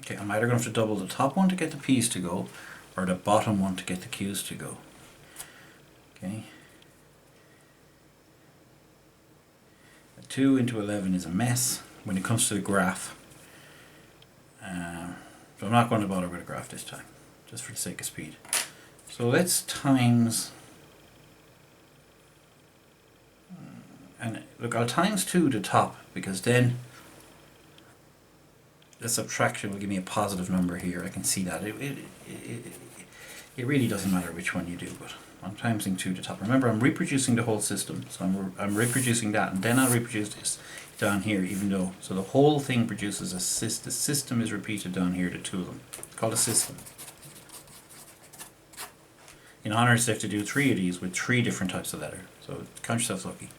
Okay, I'm either going to have to double the top one to get the p's to go, or the bottom one to get the q's to go. Okay. 2 into 11 is a mess when it comes to the graph. So I'm not going to bother with a graph this time, just for the sake of speed. So let's times, and look, I'll times 2 the top, because then the subtraction will give me a positive number here. I can see that. It really doesn't matter which one you do, but I'm timesing 2 to the top. Remember, I'm reproducing the whole system, so I'm reproducing that, and then I'll reproduce this down here, even though, so the whole thing produces a system. The system is repeated down here, the two of them. It's called a system. In honours, they have to do 3 of these with 3 different types of letter, so count yourself lucky.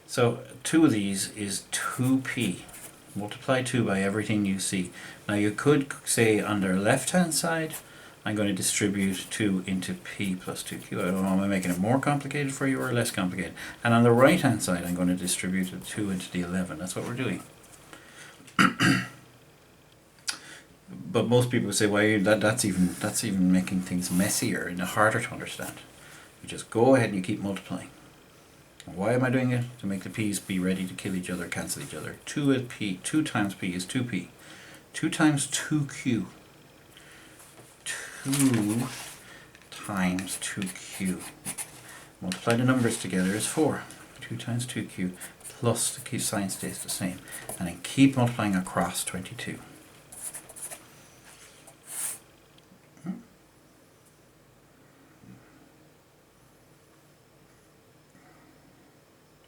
So 2 of these is 2p. Multiply 2 by everything you see. Now you could say on the left hand side, I'm going to distribute 2 into p plus 2q. I don't know, am I making it more complicated for you or less complicated? And on the right hand side, I'm going to distribute 2 into the 11. That's what we're doing. But most people say, well, that's even making things messier and harder to understand. You just go ahead and you keep multiplying. And why am I doing it? To make the p's be ready to kill each other, cancel each other. 2 times p is 2p. 2 times 2q. 2 times 2q. Multiply the numbers together is 4. 2 times 2q plus the key sign stays the same. And then keep multiplying across 22.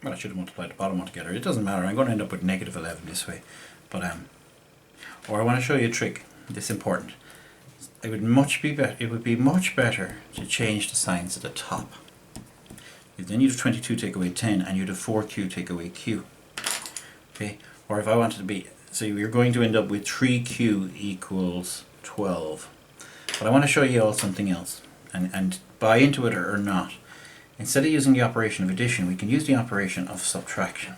Well, I should have multiplied the bottom one together. It doesn't matter. I'm going to end up with negative 11 this way. But or I want to show you a trick. This is important. It would be much better to change the signs at the top. Then you'd have 22 take away 10, and you'd have 4q take away q. Okay. Or if I wanted to be, so you're going to end up with 3q equals 12. But I want to show you all something else, and buy into it or not. Instead of using the operation of addition, we can use the operation of subtraction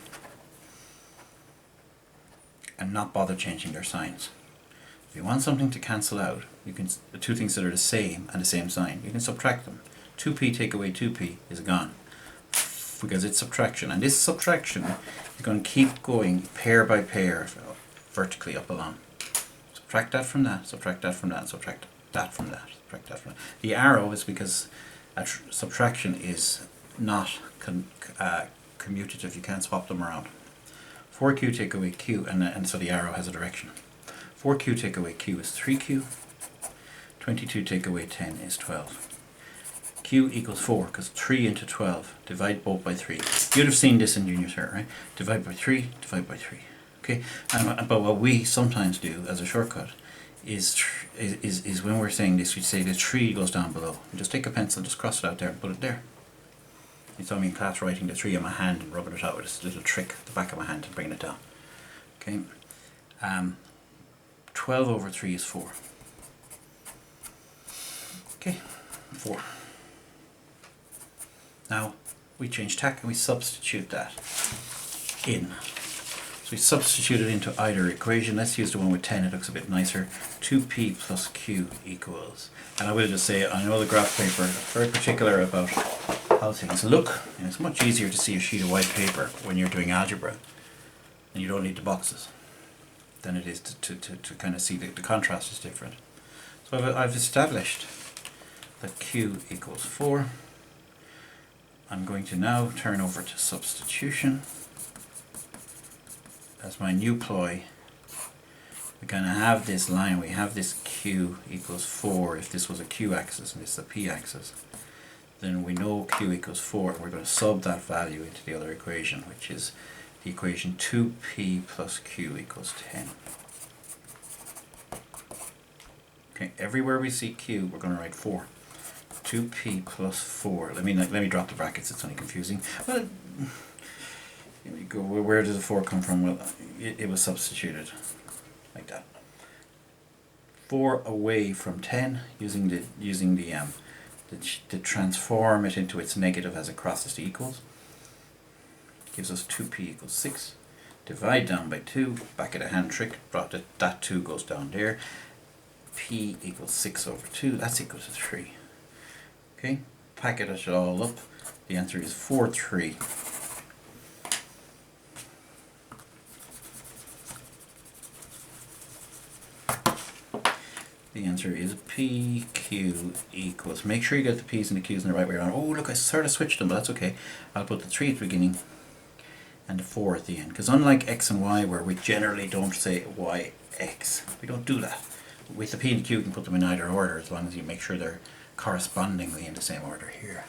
and not bother changing their signs. If you want something to cancel out, you can, the two things that are the same and the same sign, you can subtract them. 2p take away 2p is gone, because it's subtraction, and this subtraction is going to keep going pair by pair vertically up along. Subtract that from that, subtract that from that, subtract that from that, subtract that from that. The arrow is because subtraction is not commutative. You can't swap them around. 4q take away q, and so the arrow has a direction. 4q take away q is 3q. 22 take away 10 is 12. Q equals 4, because 3 into 12. Divide both by 3. You'd have seen this in junior cert, right? Divide by 3, divide by 3. Okay, but what we sometimes do as a shortcut is when we're saying this, we say the 3 goes down below. You just take a pencil, just cross it out there and put it there. You saw me in class writing the 3 on my hand and rubbing it out with this little trick at the back of my hand and bringing it down. Okay, 12 over 3 is 4. Okay, 4. Now we change tack and we substitute that in. So we substitute it into either equation. Let's use the one with 10, it looks a bit nicer. 2p plus q equals, and I will just say, I know the graph paper is very particular about how things look, and it's much easier to see a sheet of white paper when you're doing algebra and you don't need the boxes than it is to kind of see the contrast is different. So I've established that q equals 4. I'm going to now turn over to substitution. As my new ploy, we're going to have this line, we have this q equals 4. If this was a q axis and this is a p axis, then we know q equals 4, and we're going to sub that value into the other equation, which is the equation 2p plus q equals 10. Okay, everywhere we see q, we're going to write 4. 2p plus 4. Let me drop the brackets, it's only confusing. Well, here we go. Where does the 4 come from? Well, it was substituted like that. 4 away from 10, using the transform it into its negative as it crosses the equals. Gives us 2p equals 6. divide down by 2, back at a hand trick, brought it, that 2 goes down there. P equals 6 over 2, that's equal to 3. Okay, packet it all up, the answer is 4, 3. The answer is PQ equals, make sure you get the P's and the Q's in the right way around. Oh look, I sort of switched them, but that's okay. I'll put the 3 at the beginning and the 4 at the end, because unlike X and Y, where we generally don't say Y, X, we don't do that. With the P and the Q you can put them in either order, as long as you make sure they're correspondingly in the same order here.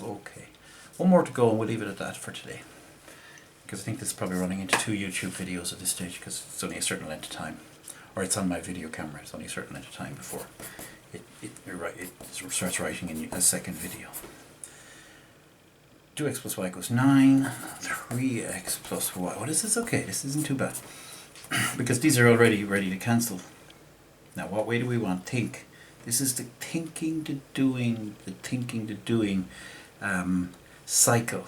Okay, one more to go and we'll leave it at that for today, because I think this is probably running into 2 YouTube videos at this stage, because it's only a certain length of time. Or it's on my video camera, it's only a certain length of time before it starts writing in a second video. 2x plus y equals 9, 3x plus y. What is this? Okay, this isn't too bad. Because these are already ready to cancel. Now what way do we want? Think. This is the thinking to doing, cycle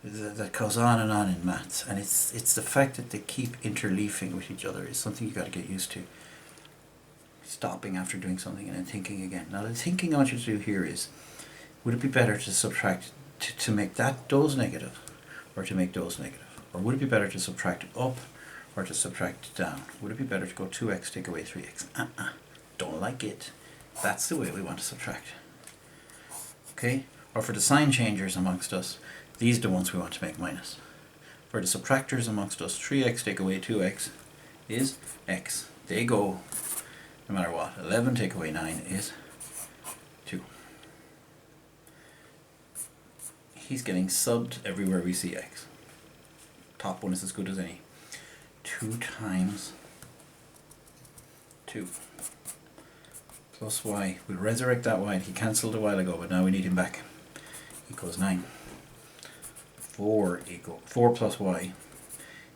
that goes on in maths, and it's the fact that they keep interleafing with each other is something you got to get used to. Stopping after doing something and then thinking again. Now the thinking I want you to do here is, would it be better to subtract, to make those negative, or to make those negative? Or would it be better to subtract up, or to subtract down? Would it be better to go 2x take away 3x? Don't like it. That's the way we want to subtract. Okay? Or for the sign changers amongst us, these are the ones we want to make minus. For the subtractors amongst us, 3x take away 2x is x. They go no matter what. 11 take away 9 is 2. He's getting subbed everywhere we see x. Top one is as good as any. 2 times 2 plus y. We'll resurrect that y. He cancelled a while ago, but now we need him back. Equals 9. 4 plus y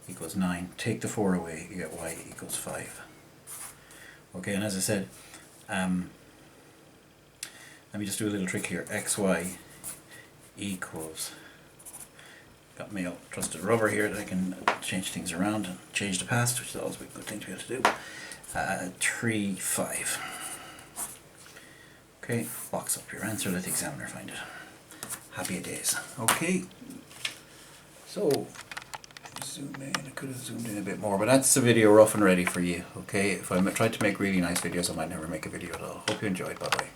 equals 9. Take the 4 away, you get y equals 5. Okay, and as I said, let me just do a little trick here. xy equals, got male trusted rubber here that I can change things around and change the past, which is always a good thing to be able to do. 3, 5. Okay, box up your answer, let the examiner find it. Happy days. Okay. So, zoom in, I could have zoomed in a bit more, but that's the video rough and ready for you, okay? If I tried to make really nice videos, I might never make a video at all. Hope you enjoyed, bye bye.